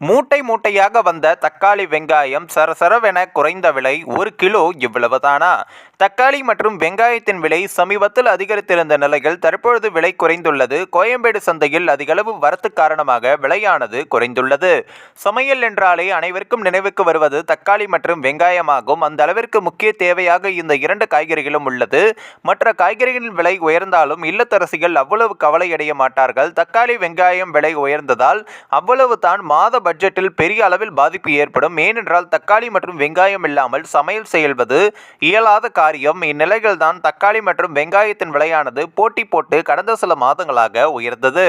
மூட்டை மூட்டையாக வந்த தக்காளி வெங்காயம் சரசரவென குறைந்த விலை. ஒரு கிலோ இவ்வளவுதானா? தக்காளி மற்றும் வெங்காயத்தின் விலை சமீபத்தில் அதிகரித்திருந்த நிலையில் தற்பொழுது விலை குறைந்துள்ளது. கோயம்பேடு சந்தையில் அதிகளவு வரத்து காரணமாக விலையானது குறைந்துள்ளது. சமையல் என்றாலே அனைவருக்கும் நினைவுக்கு வருவது தக்காளி மற்றும் வெங்காயமாகும். அந்த அளவிற்கு முக்கிய தேவையாக இந்த இரண்டு காய்கறிகளும் உள்ளது. மற்ற காய்கறிகளின் விலை உயர்ந்தாலும் இல்லத்தரசிகள் அவ்வளவு கவலையடைய மாட்டார்கள். தக்காளி வெங்காயம் விலை உயர்ந்ததால் அவ்வளவு தான் மாத பட்ஜெட்டில் பெரிய அளவில் பாதிப்பு ஏற்படும். ஏனென்றால் தக்காளி மற்றும் வெங்காயம் இல்லாமல் சமையல் செய்வது இயலாத காரியம். இந்நிலையில் தான் தக்காளி மற்றும் வெங்காயத்தின் விலையானது போட்டி போட்டு கடந்த சில மாதங்களாக உயர்ந்தது.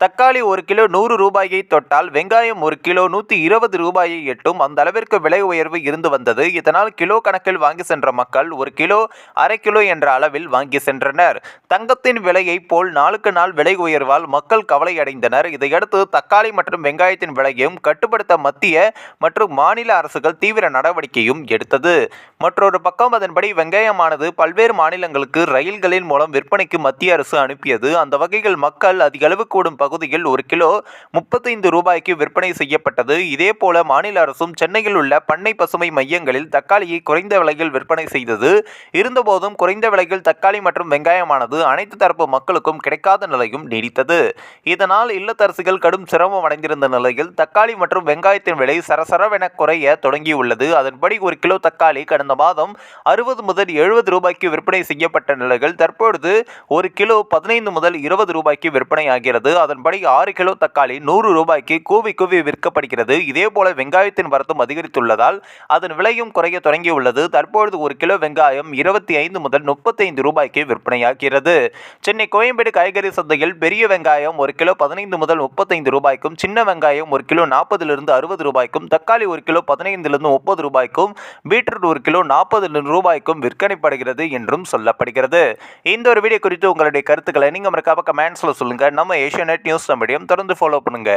தக்காளி ஒரு கிலோ 100 ரூபாயை தொட்டால் வெங்காயம் ஒரு கிலோ 120 ரூபாயை எட்டும். அந்த அளவிற்கு விலை உயர்வு இருந்து வந்தது. இதனால் கிலோ கணக்கில் வாங்கி சென்ற மக்கள் ஒரு கிலோ அரை கிலோ என்ற அளவில் வாங்கி சென்றனர். தங்கத்தின் விலையை போல் நாளுக்கு நாள் விலை உயர்வால் மக்கள் கவலையடைந்தனர். இதையடுத்து தக்காளி மற்றும் வெங்காயத்தின் விலையும் கட்டுப்படுத்த மத்திய மற்றும் மாநில அரசுகள் தீவிர நடவடிக்கையும் எடுத்தது. மற்றொரு பக்கம் அதன்படி வெங்காயமானது பல்வேறு மாநிலங்களுக்கு ரயில்களின் மூலம் விற்பனைக்கு மத்திய அரசு அனுப்பியது. அந்த வகையில் மக்கள் அதிக அளவு கூடும் பகுதியில் ஒரு கிலோ 35 ரூபாய்க்கு விற்பனை செய்யப்பட்டது. இதே போல மாநில அரசும் சென்னையில் உள்ள பண்ணை பசுமை மையங்களில் தக்காளியை குறைந்த விலையில் விற்பனை செய்தது. இருந்தபோதும் குறைந்த விலையில் தக்காளி மற்றும் வெங்காயமானது அனைத்து தரப்பு மக்களுக்கும் கிடைக்காத நிலையும் நீடித்தது. இதனால் இல்லத்தரசிகள் கடும் சிரமம் அடைந்திருந்த நிலையில் தக்காளி மற்றும் வெங்காயத்தின் விலை சரசரவென குறைய தொடங்கியுள்ளது. அதன்படி ஒரு கிலோ தக்காளி கடந்த மாதம் 60 முதல் 70 ரூபாய்க்கு விற்பனை செய்யப்பட்ட நிலையில் தற்பொழுது ஒரு கிலோ 15 முதல் 20 ரூபாய்க்கு விற்பனை ஆகிறது. அதன்படி 6 கிலோ தக்காளி 100 ரூபாய்க்கு கூவி கூவி விற்கப்படுகிறது. இதேபோல வெங்காயத்தின் வரத்தும் அதிகரித்துள்ளதால் அதன் விலையும் குறைய தொடங்கியுள்ளது. தற்பொழுது ஒரு கிலோ வெங்காயம் 25 முதல் 35 ரூபாய்க்கு விற்பனையாகிறது. சென்னை கோயம்பேடு காய்கறி சந்தையில் பெரிய வெங்காயம் ஒரு கிலோ 15 முதல் 35 ரூபாய்க்கும், சின்ன வெங்காயம் ஒரு கிலோ 40 60 ரூபாய்க்கும், தக்காளி ஒரு கிலோ 15 30 ரூபாய்க்கும், பீட்ரூட் ஒரு கிலோ 40 ரூபாய்க்கும் விற்பனைப்படுகிறது என்றும் சொல்லப்படுகிறது. இந்த ஒரு வீடியோ குறித்து உங்களுடைய கருத்துக்களை நீங்க மறக்காம கமெண்ட்ஸ்ல சொல்லுங்க. நம்ம ஏஷியா நெட் நியூஸ் மீடியம் தொடர்ந்து ஃபாலோ பண்ணுங்க.